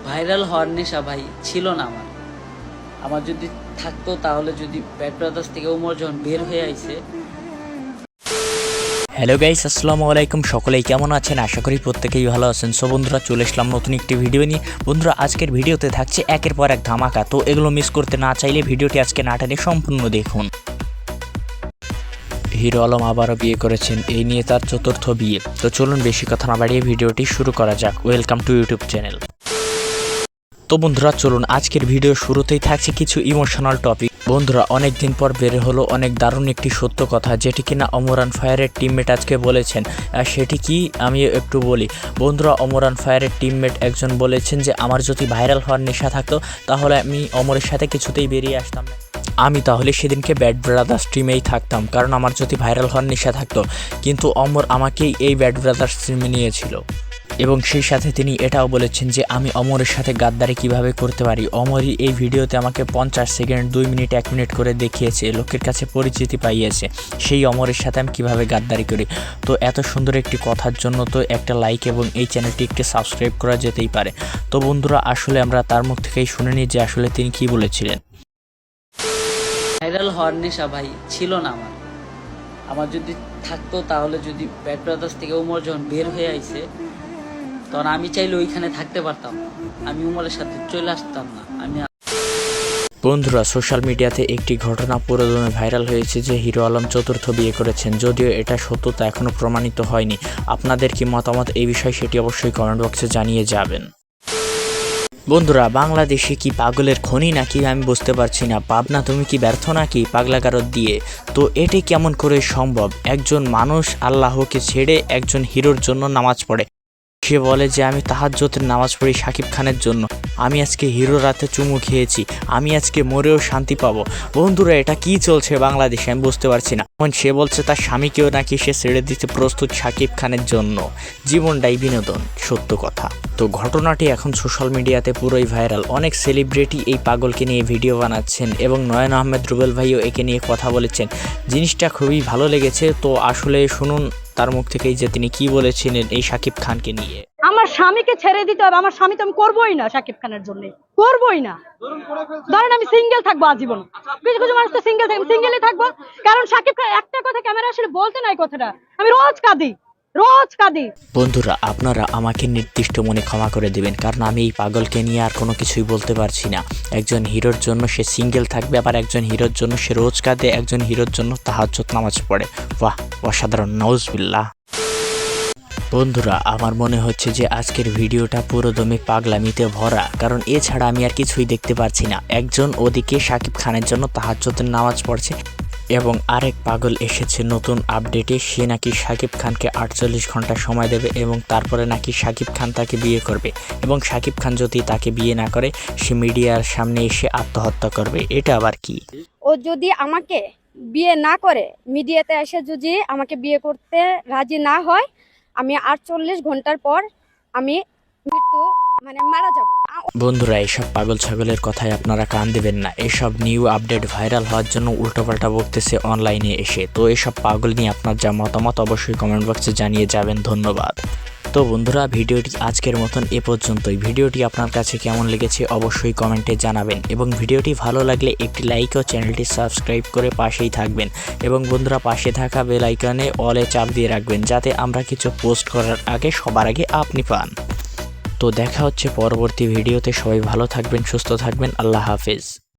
Viral হওয়ার নেশা ভাই ছিল না আমার। আমার যদি থাকতো তাহলে যদি ব্যাড ব্রাদার্স থেকে ওমর যখন বের হয়ে আইছে। হ্যালো গাইস, আসসালামু আলাইকুম। সকলেই কেমন আছেন? আশা করি প্রত্যেকেই ভালো আছেন। সো বন্ধুরা, চলে আসলাম নতুন একটি ভিডিও নিয়ে। বন্ধুরা, আজকের ভিডিওতে থাকছে একের পর এক ধামাকা। তো এগুলো মিস করতে না চাইলে ভিডিওটি আজকে না টেনে সম্পূর্ণ দেখুন। হিরো আলম আবারও বিয়ে করেছেন, এই নিয়ে তার চতুর্থ বিয়ে। তো চলুন বেশি কথা না বাড়িয়ে ভিডিওটি শুরু করা যাক। Welcome to YouTube channel. তো বন্ধুরা চলুন, আজকের ভিডিও শুরুতেই থাকছে কিছু ইমোশনাল টপিক। বন্ধুরা, অনেক দিন পর বের হলো অনেক দারুণ একটি সত্য কথা, যেটি কিনা অমরান ফায়ারের টিমমেট আজকে বলেছেন। সেটি কি আমি একটু বলি। বন্ধুরা, অমরান ফায়ারের টিমমেট একজন বলেছেন যে আমার যদি ভাইরাল হওয়ার নেশা থাকতো তাহলে আমি অমরের সাথে কিছুতেই বেরিয়ে আসতাম না। আমি তাহলে সেদিনকে ব্যাড ব্রাদার্স টিমেই থাকতাম, কারণ আমার যদি ভাইরাল হওয়ার নেশা থাকতো। কিন্তু অমর আমাকেই এই ব্যাড ব্রাদার্স টিমে নিয়েছিল। এবং সেই সাথে তিনি এটাও বলেছেন যে আমি অমরের সাথে গাদ্দারি কিভাবে করতে পারি। অমরই এই ভিডিওতে আমাকে 50 সেকেন্ড, 2 মিনিট, 1 মিনিট করে দেখিয়েছে, লোকের কাছে পরিচিতি পাইয়েছে সেই অমরের সাথে আমি কিভাবে গাদ্দারি করি। তো এত সুন্দর একটি কথার জন্য তো একটা লাইক এবং এই চ্যানেলটি একটু সাবস্ক্রাইব করা যেতেই পারে। তো বন্ধুরা, আসলে আমরা তার মুখ থেকেই শুনে নিই যে আসলে তিনি কি বলেছিলেন। ভাইরাল হওয়ার নেশা ভাই ছিল না আমার। আমার যদি থাকতো তাহলে যদি ব্যাড ব্রাদার্স থেকে ওমর যখন বের হয়ে আইছে তখন আমি চাইলে ওইখানে থাকতে পারতাম, আমি উমরের সাথে চলে আসতাম না। বন্ধুরা, সোশ্যাল মিডিয়াতে একটি ঘটনা পুরোদমে ভাইরাল হয়েছে যে হিরো আলম চতুর্থ বিয়ে করেছেন। যদিও এটা সত্যতা এখনও প্রমাণিত হয়নি। আপনাদের কি মতামত এই বিষয়ে সেটি অবশ্যই কমেন্ট বক্সে জানিয়ে যাবেন। বন্ধুরা, বাংলাদেশে কি পাগলের খনি নাকি আমি বুঝতে পারছি না। পাবনা তুমি কি ব্যর্থ নাকি পাগলাগারদ দিয়ে? তো এটি কেমন করে সম্ভব? একজন মানুষ আল্লাহকে ছেড়ে একজন হিরোর জন্য নামাজ পড়ে। সে বলে যে আমি তাহাজ্জুদের নামাজ পড়ি শাকিব খানের জন্য, আমি আজকে হিরো রাতে চুমু খেয়েছি, আমি আজকে মরেও শান্তি পাবো। বন্ধুরা, এটা কি চলছে বাংলাদেশে আমি বুঝতে পারছি না। এখন সে বলছে তার স্বামীকেও নাকি সে ছেড়ে দিতে প্রস্তুত শাকিব খানের জন্য। জীবনটাই বিনোদন, সত্য কথা। তো ঘটনাটি এখন সোশ্যাল মিডিয়াতে পুরোই ভাইরাল। অনেক সেলিব্রিটি এই পাগলকে নিয়ে ভিডিও বানাচ্ছেন এবং নয়ন আহমেদ রুবেল ভাইও একে নিয়ে কথা বলেছেন। জিনিসটা খুবই ভালো লেগেছে। তো আসলে শুনুন তার মুখ থেকেই যে তিনি কি বলেছিলেন এই শাকিব খানকে নিয়ে। আমার স্বামীকে ছেড়ে দিতে হবে, আমার স্বামী তো আমি করবোই না শাকিব খানের জন্য, করবোই না। ধরেন আমি সিঙ্গেল থাকবো আজীবন, কিছু কিছু মানুষ তো সিঙ্গেল থাকে, সিঙ্গেলই থাকবো। কারণ শাকিব খান একটা কথা ক্যামেরা আসলে বলতে নাই, কথাটা আমি রোজ কাঁদি, রোজ কাঁদি। বন্ধুরা, আপনারা আমাকে নির্দিষ্ট মনে ক্ষমা করে দেবেন, কারণ আমি এই পাগলকে নিয়ে আর কোনো কিছুই বলতে পারছি না। একজন হিরোর জন্য সে সিঙ্গেল থাকবে, আবার একজন হিরোর জন্য সে রোজ কাঁদে, একজন হিরোর জন্য তাহাজ্জুদ নামাজ পড়ে। বাহ, অসাধারণ, নাউজুবিল্লাহ। বন্ধুরা, আমার মনে হচ্ছে যে আজকের ভিডিওটা পুরোদমে পাগলামিতে ভরা, কারণ এছাড়া আমি আর কিছুই দেখতে পাচ্ছি না। একজন ওদিকে শাকিব খানের জন্য তাহাজ্জুদের নামাজ পড়ছে এবং আরেক পাগল এসেছে নতুন আপডেটে, সে নাকি শাকিব খানকে 48 ঘন্টা সময় দেবে এবং তারপরে নাকি শাকিব খান তাকে বিয়ে করবে এবং শাকিব খান যদি তাকে বিয়ে না করে সে মিডিয়ার সামনে এসে আত্মহত্যা করবে। এটা আবার কি? ও যদি আমাকে বিয়ে না করে, মিডিয়াতে এসে যদি আমাকে বিয়ে করতে রাজি না হয়, আমি 48 ঘন্টার পর আমি মারা যাব। বন্ধুরা, এসব পাগল ছাগলের কথায় আপনারা কান দেবেন না। এসব নিউ আপডেট ভাইরাল হওয়ার জন্য উল্টোপাল্টা বকতেছে অনলাইনে এসে। তো এসব পাগল নিয়ে আপনার যা মতামত অবশ্যই কমেন্ট বক্সে জানিয়ে যাবেন। ধন্যবাদ। তো বন্ধুরা, ভিডিওটি আজকের মতন এ পর্যন্তই। ভিডিওটি আপনার কাছে কেমন লেগেছে অবশ্যই কমেন্টে জানাবেন এবং ভিডিওটি ভালো লাগলে একটি লাইক ও চ্যানেলটি সাবস্ক্রাইব করে পাশেই থাকবেন এবং বন্ধুরা, পাশে থাকা বেল আইকনে অলে চাপ দিয়ে রাখবেন, যাতে আমরা কিছু পোস্ট করার আগে সবার আগে আপনি পান। তো দেখা হচ্ছে পরবর্তী ভিডিওতে। সবাই ভালো থাকবেন, সুস্থ থাকবেন। আল্লাহ হাফেজ।